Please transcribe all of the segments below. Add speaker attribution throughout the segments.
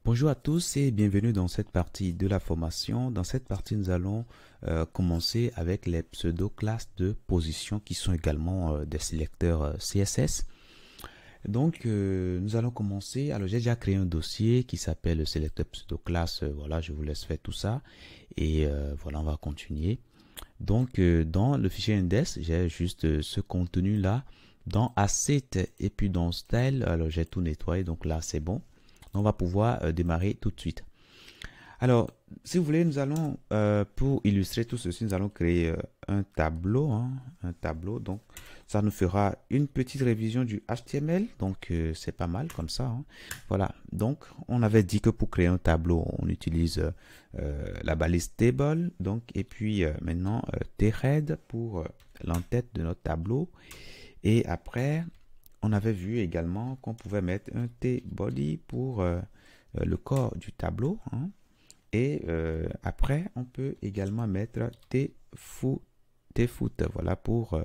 Speaker 1: Bonjour à tous et bienvenue dans cette partie de la formation. Dans cette partie, nous allons commencer avec les pseudo-classes de position qui sont également des sélecteurs CSS. Donc, nous allons commencer. Alors, j'ai déjà créé un dossier qui s'appelle le sélecteur pseudo-classe. Voilà, je vous laisse faire tout ça. Et voilà, on va continuer. Donc, dans le fichier index, j'ai juste ce contenu-là. Dans Asset et puis dans Style, alors j'ai tout nettoyé. Donc là, c'est bon. On va pouvoir démarrer tout de suite. Alors, si vous voulez, nous allons, pour illustrer tout ceci, nous allons créer un tableau. Un tableau. Donc, ça nous fera une petite révision du HTML. Donc, c'est pas mal comme ça. Voilà. Donc, on avait dit que pour créer un tableau, on utilise la balise table. Donc, et puis maintenant, tHead pour l'entête de notre tableau. Et après, on avait vu également qu'on pouvait mettre un tBody pour le corps du tableau. Et après, on peut également mettre tfoot, voilà, pour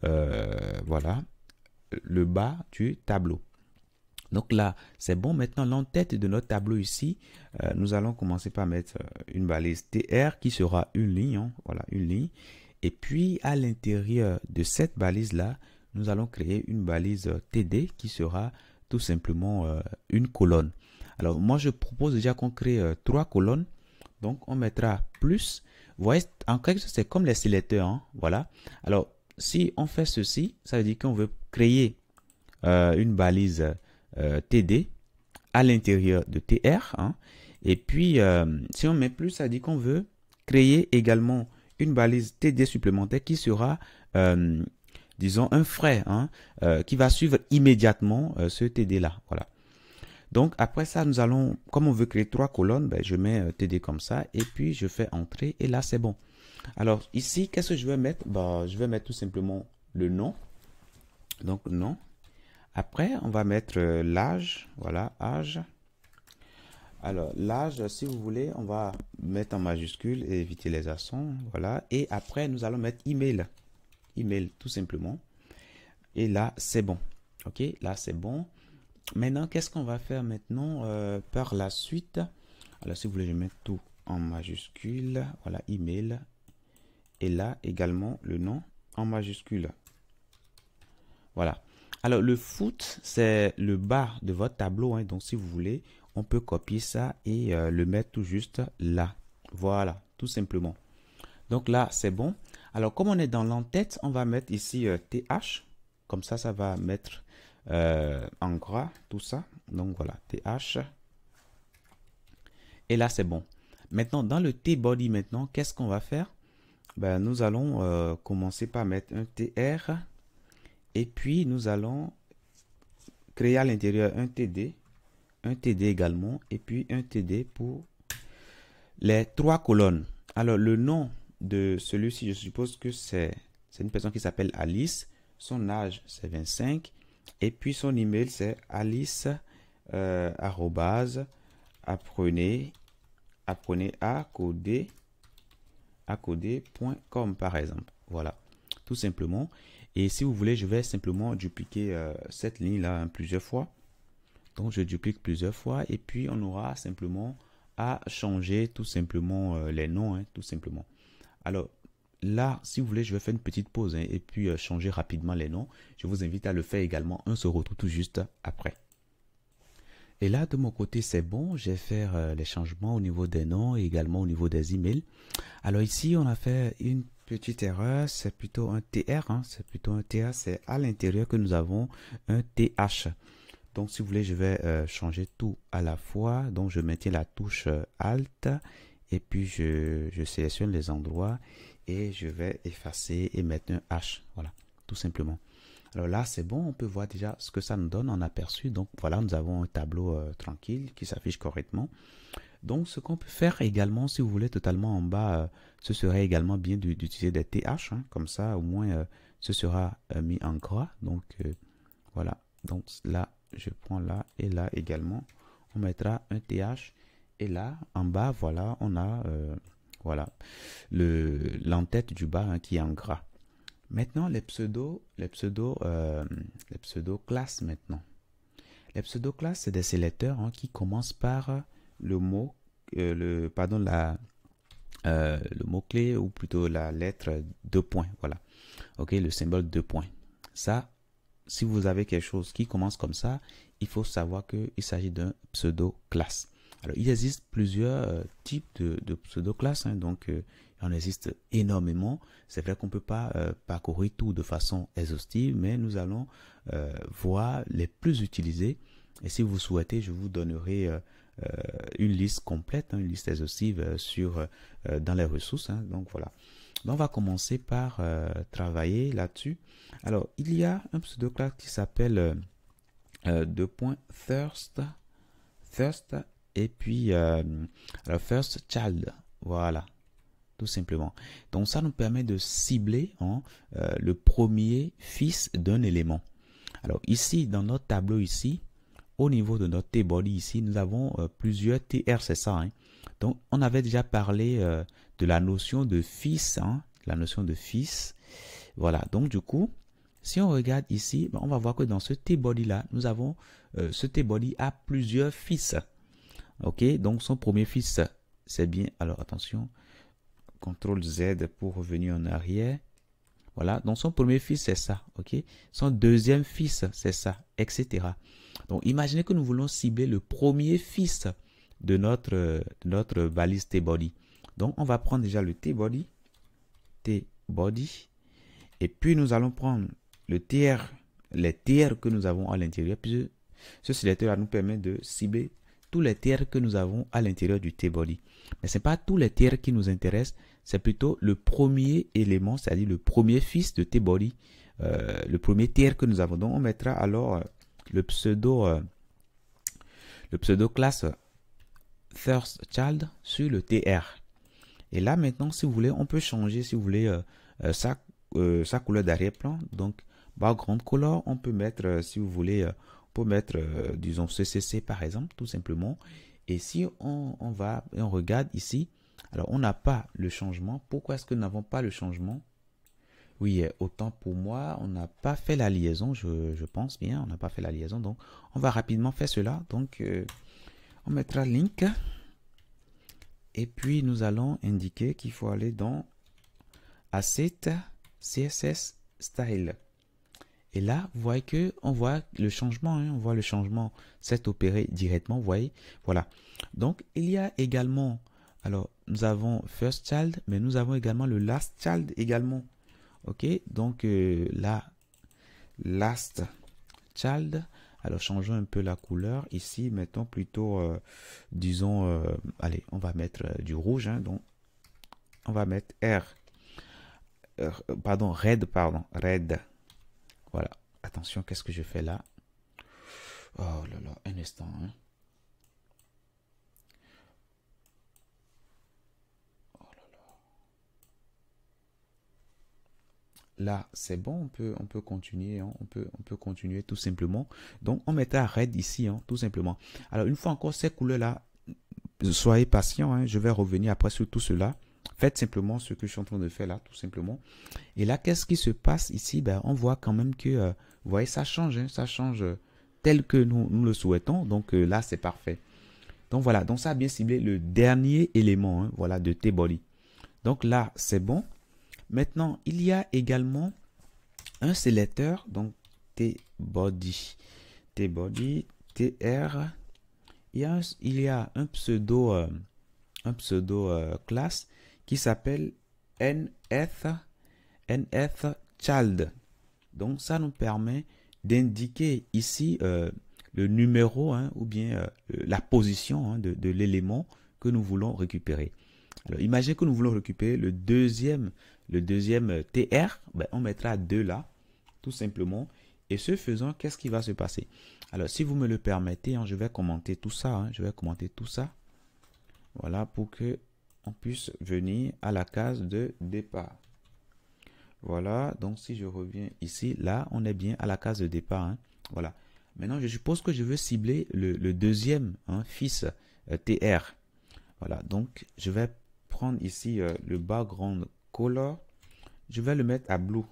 Speaker 1: voilà, le bas du tableau. Donc là, c'est bon. Maintenant, l'entête de notre tableau ici, nous allons commencer par mettre une balise tr qui sera une ligne. Voilà, une ligne. Et puis, à l'intérieur de cette balise-là, nous allons créer une balise TD qui sera tout simplement une colonne. Alors, moi, je propose déjà qu'on crée 3 colonnes. Donc, on mettra plus. Vous voyez, en quelque sorte, c'est comme les sélecteurs. Voilà. Alors, si on fait ceci, ça veut dire qu'on veut créer une balise TD à l'intérieur de TR. Et puis, si on met plus, ça veut dire qu'on veut créer également une balise TD supplémentaire qui sera disons un frais qui va suivre immédiatement ce TD là. Voilà. Donc après ça, nous allons, comme on veut créer 3 colonnes, ben, je mets TD comme ça et puis je fais entrer et là c'est bon. Alors ici, qu'est-ce que je vais mettre? Je vais mettre tout simplement le nom. Donc nom. Après, on va mettre l'âge. Voilà, âge. Alors l'âge, si vous voulez, on va mettre en majuscule et éviter les accents. Voilà. Et après, nous allons mettre email. Email tout simplement. Et là, c'est bon. Ok, là, c'est bon. Maintenant, qu'est-ce qu'on va faire maintenant par la suite? Alors, si vous voulez, je mets tout en majuscule. Voilà, email. Et là, également, le nom en majuscule. Voilà. Alors, le foot, c'est le bas de votre tableau. Donc, si vous voulez, on peut copier ça et le mettre tout juste là. Voilà, tout simplement. Donc là, c'est bon. Alors, comme on est dans l'entête, on va mettre ici TH. Comme ça, ça va mettre en gras tout ça. Donc voilà, TH. Et là, c'est bon. Maintenant, dans le tBody, maintenant, qu'est-ce qu'on va faire? Ben, nous allons commencer par mettre un TR. Et puis, nous allons créer à l'intérieur un TD également. Et puis, un TD pour les 3 colonnes. Alors, le nom de celui-ci, je suppose que c'est une personne qui s'appelle Alice. Son âge, c'est 25. Et puis, son email, c'est alice apprenez à coder.com par exemple. Voilà, tout simplement. Et si vous voulez, je vais simplement dupliquer cette ligne-là plusieurs fois. Donc, je duplique plusieurs fois et puis on aura simplement à changer tout simplement les noms, tout simplement. Alors, là, si vous voulez, je vais faire une petite pause et puis changer rapidement les noms. Je vous invite à le faire également. On se retrouve tout juste après. Et là, de mon côté, c'est bon. Je vais faire les changements au niveau des noms et également au niveau des emails. Alors ici, on a fait une petite erreur. C'est plutôt un TR. C'est plutôt un TR. C'est à l'intérieur que nous avons un TH. Donc, si vous voulez, je vais changer tout à la fois. Donc, je maintiens la touche Alt et puis je sélectionne les endroits et je vais effacer et mettre un H. Voilà, tout simplement. Alors là, c'est bon, on peut voir déjà ce que ça nous donne en aperçu. Donc voilà, nous avons un tableau tranquille qui s'affiche correctement. Donc ce qu'on peut faire également, si vous voulez, totalement en bas, ce serait également bien d'utiliser des TH. Comme ça, au moins, ce sera mis en gras. Donc voilà, donc là, je prends là et là également. On mettra un TH. Et là, en bas, voilà, on a voilà, l'entête du bas qui est en gras. Maintenant, les pseudo classes maintenant. Les pseudo-classes, c'est des sélecteurs hein, qui commencent par le mot, le mot-clé ou plutôt la lettre 2 points. Voilà. OK, le symbole 2 points. Ça, si vous avez quelque chose qui commence comme ça, il faut savoir qu'il s'agit d'un pseudo-classe. Alors, il existe plusieurs types de pseudo-classes, hein, donc il en existe énormément. C'est vrai qu'on ne peut pas parcourir tout de façon exhaustive, mais nous allons voir les plus utilisés. Et si vous souhaitez, je vous donnerai une liste complète, hein, une liste exhaustive dans les ressources. Hein, donc voilà. Donc, on va commencer par travailler là-dessus. Alors, il y a un pseudo-classe qui s'appelle thirst et puis alors first child. Voilà, tout simplement. Donc, ça nous permet de cibler hein, le premier fils d'un élément. Alors, ici, dans notre tableau ici, au niveau de notre T-body ici, nous avons plusieurs TR, c'est ça. Hein. Donc, on avait déjà parlé de la notion de fils, hein, la notion de fils. Voilà, donc du coup, si on regarde ici, on va voir que dans ce T-body là, nous avons, ce T-body a plusieurs fils. Ok, donc son premier fils, c'est bien, alors attention, CTRL Z pour revenir en arrière. Voilà, donc son premier fils, c'est ça, ok. Son deuxième fils, c'est ça, etc. Donc, imaginez que nous voulons cibler le premier fils de notre balise T-body. Donc, on va prendre déjà le T-body, et puis nous allons prendre le TR, les TR que nous avons à l'intérieur. Puis ce sélecteur nous permet de cibler tous les TR que nous avons à l'intérieur du T-body. Mais ce n'est pas tous les TR qui nous intéressent, c'est plutôt le premier élément, c'est-à-dire le premier fils de T-body, le premier TR que nous avons. Donc, on mettra alors le pseudo classe first child sur le TR. Et là, maintenant, si vous voulez, on peut changer, si vous voulez, sa couleur d'arrière-plan. Donc, background color, on peut mettre, si vous voulez, on peut mettre, disons, CCC par exemple, tout simplement. Et si on va et on regarde ici, alors on n'a pas le changement. Pourquoi est-ce que nous n'avons pas le changement? Oui, autant pour moi, on n'a pas fait la liaison, je pense bien, on n'a pas fait la liaison. Donc, on va rapidement faire cela. Donc, on mettra link. Et puis, nous allons indiquer qu'il faut aller dans Asset CSS Style. Et là, vous voyez que on voit le changement, hein, on voit le changement s'est opéré directement, vous voyez. Voilà. Donc, il y a également, alors, nous avons First Child, mais nous avons également le Last Child également. Ok, donc là, Last Child. Alors, changeons un peu la couleur. Ici, mettons plutôt, disons, allez, on va mettre du rouge. Hein, donc, on va mettre red. Voilà. Attention, qu'est-ce que je fais là? Oh là là, un instant. Hein. Là, c'est bon, on peut continuer, hein, on peut continuer tout simplement. Donc, on mettra red ici, hein, tout simplement. Alors, une fois encore, ces couleurs-là, soyez patient, hein, je vais revenir après sur tout cela. Faites simplement ce que je suis en train de faire là, tout simplement. Et là, qu'est-ce qui se passe ici? Ben, on voit quand même que, vous voyez, ça change, hein, ça change tel que nous le souhaitons. Donc, là, c'est parfait. Donc, voilà, donc ça a bien ciblé le dernier élément, hein, voilà, de T-body. Donc là, c'est bon. Maintenant, il y a également un sélecteur, donc T-body, TR. Il y a un pseudo classe qui s'appelle NF child. Donc, ça nous permet d'indiquer ici le numéro hein, ou bien la position hein, de l'élément que nous voulons récupérer. Alors, imaginez que nous voulons récupérer le deuxième TR, ben, on mettra 2 là, tout simplement. Et ce faisant, qu'est-ce qui va se passer? Alors, si vous me le permettez, hein, je vais commenter tout ça. Hein, je vais commenter tout ça. Voilà, pour que on puisse venir à la case de départ. Voilà, donc si je reviens ici, là, on est bien à la case de départ. Hein, voilà. Maintenant, je suppose que je veux cibler le deuxième hein, fils TR. Voilà, donc je vais prendre ici le background color. Je vais le mettre à blue.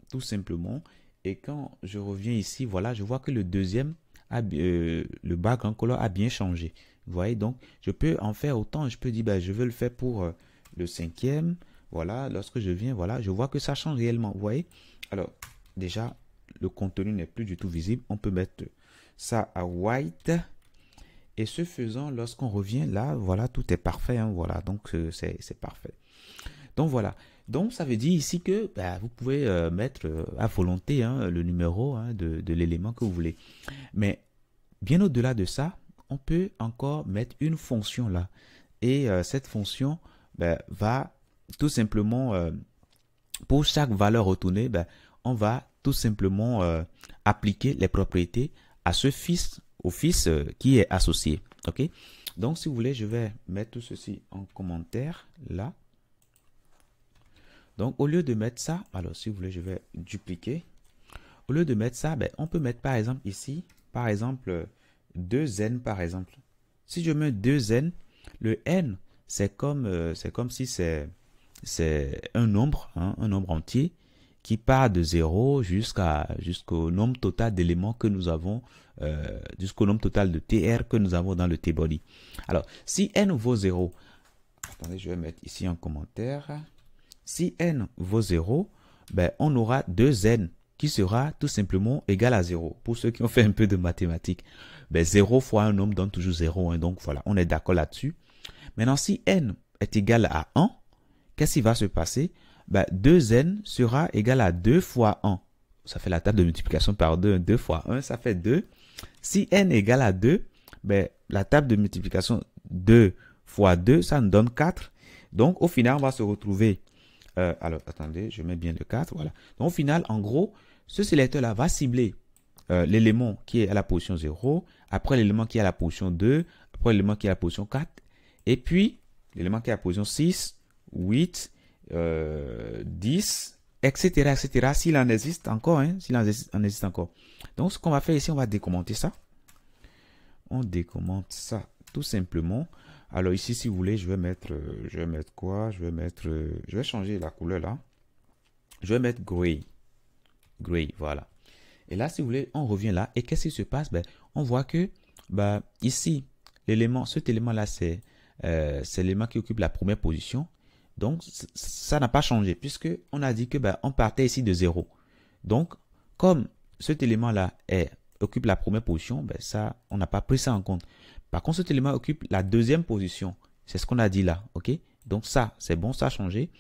Speaker 1: Tout simplement. Et quand je reviens ici, voilà, je vois que le deuxième, le background color a bien changé. Vous voyez, donc je peux en faire autant. Je peux dire, ben, je veux le faire pour le cinquième. Voilà, lorsque je viens, voilà, je vois que ça change réellement. Vous voyez? Alors, déjà, le contenu n'est plus du tout visible. On peut mettre ça à white. Et ce faisant, lorsqu'on revient là, voilà, tout est parfait. Hein, voilà, donc c'est parfait. Donc voilà. Donc ça veut dire ici que bah, vous pouvez mettre à volonté hein, le numéro hein, de l'élément que vous voulez. Mais bien au-delà de ça, on peut encore mettre une fonction là. Et cette fonction bah, va tout simplement, pour chaque valeur retournée, bah, on va tout simplement appliquer les propriétés à ce fils, au fils qui est associé. Ok. Donc si vous voulez, je vais mettre tout ceci en commentaire là. Donc, au lieu de mettre ça, alors si vous voulez, je vais dupliquer. Au lieu de mettre ça, ben, on peut mettre par exemple ici, par exemple, 2n par exemple. Si je mets 2n, le n, c'est comme si c'est un nombre, hein, un nombre entier qui part de 0 jusqu'au nombre total d'éléments que nous avons, jusqu'au nombre total de tr que nous avons dans le t-body. Alors, si n vaut 0, attendez, je vais mettre ici en commentaire. Si n vaut 0, ben, on aura 2n qui sera tout simplement égal à 0. Pour ceux qui ont fait un peu de mathématiques, ben, 0 fois un nombre donne toujours 0. Hein, donc voilà, on est d'accord là-dessus. Maintenant, si n est égal à 1, qu'est-ce qui va se passer? Ben, 2n sera égal à 2 fois 1. Ça fait la table de multiplication par 2. 2 fois 1, ça fait 2. Si n est égal à 2, ben, la table de multiplication 2 fois 2, ça nous donne 4. Donc, au final, on va se retrouver... alors, attendez, je mets bien le 4, voilà. Donc, au final, en gros, ce sélecteur-là va cibler l'élément qui est à la position 0, après l'élément qui est à la position 2, après l'élément qui est à la position 4, et puis l'élément qui est à la position 6, 8, 10, etc., etc., s'il en existe encore, hein, s'il en existe encore. Donc, ce qu'on va faire ici, on va décommenter ça. On décommente ça tout simplement. Alors ici, si vous voulez, je vais mettre quoi? Je vais changer la couleur là. Je vais mettre gray. Gray, voilà. Et là, si vous voulez, on revient là. Et qu'est-ce qui se passe? Ben, on voit que ici, cet élément-là, c'est l'élément qui occupe la première position. Donc, ça n'a pas changé puisque on a dit que on partait ici de 0. Donc, comme cet élément-là occupe la première position, ça, on n'a pas pris ça en compte. Par contre, cet élément occupe la deuxième position. C'est ce qu'on a dit là. OK? Donc ça, c'est bon, ça a changé.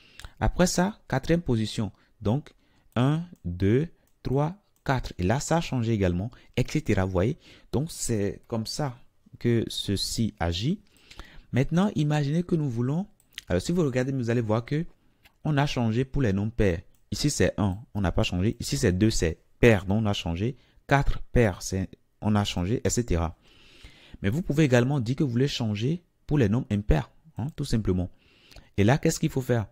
Speaker 1: Après ça, quatrième position. Donc, 1, 2, 3, 4. Et là, ça a changé également, etc. Vous voyez? Donc, c'est comme ça que ceci agit. Maintenant, imaginez que nous voulons... Alors, si vous regardez, vous allez voir que on a changé pour les nombres pairs. Ici, c'est 1. On n'a pas changé. Ici, c'est 2. C'est pair. Donc, on a changé. 4 paires. On a changé, etc. Mais vous pouvez également dire que vous voulez changer pour les nombres impairs, hein, tout simplement. Et là, qu'est-ce qu'il faut faire?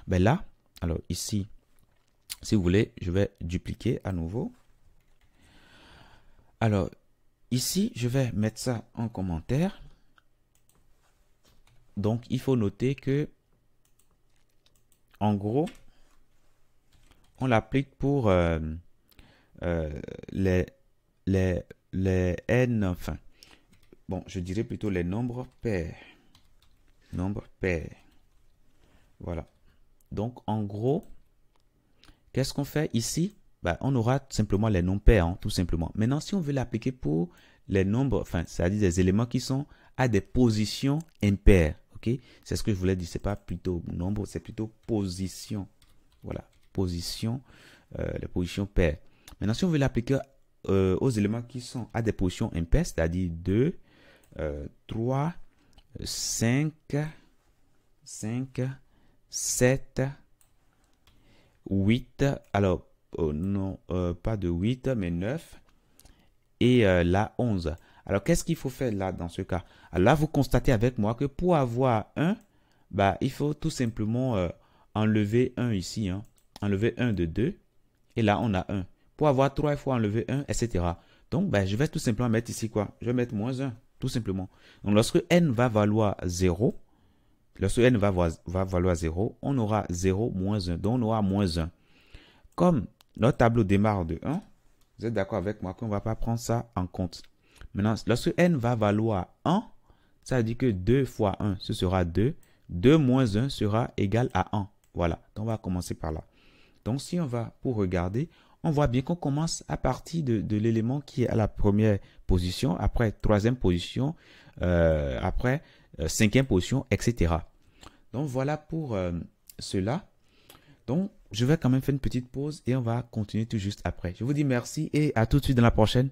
Speaker 1: Ben là, alors ici, si vous voulez, je vais dupliquer à nouveau. Alors, ici, je vais mettre ça en commentaire. Donc, il faut noter que, en gros, on l'applique pour les n, enfin, bon, je dirais plutôt les nombres pairs. Nombres pairs. Voilà. Donc, en gros, qu'est-ce qu'on fait ici? On aura simplement les nombres pairs, hein, tout simplement. Maintenant, si on veut l'appliquer pour les nombres, enfin, c'est-à-dire des éléments qui sont à des positions impaires. Ok? C'est ce que je voulais dire. C'est pas plutôt nombre, c'est plutôt position. Voilà. Position, les positions paires. Maintenant, si on veut l'appliquer aux éléments qui sont à des positions impaires, c'est-à-dire 2, 3, 5, 7, 8, alors non, pas de 8, mais 9, et là 11. Alors, qu'est-ce qu'il faut faire là dans ce cas? Alors là, vous constatez avec moi que pour avoir 1, il faut tout simplement enlever 1 ici, hein. Enlever 1 de 2, et là, on a 1. Pour avoir 3, il faut enlever 1, etc. Donc, je vais tout simplement mettre ici quoi? Je vais mettre moins 1, tout simplement. Donc, lorsque n va valoir 0, lorsque n va valoir 0, on aura 0 moins 1. Donc, on aura moins 1. Comme notre tableau démarre de 1. Vous êtes d'accord avec moi qu'on ne va pas prendre ça en compte. Maintenant, lorsque n va valoir 1, ça veut dire que 2 fois 1, ce sera 2. 2 moins 1 sera égal à 1. Voilà, donc on va commencer par là. Donc si on va pour regarder, on voit bien qu'on commence à partir de l'élément qui est à la première position, après troisième position, après cinquième position, etc. Donc voilà pour cela. Donc je vais quand même faire une petite pause et on va continuer tout juste après. Je vous dis merci et à tout de suite dans la prochaine.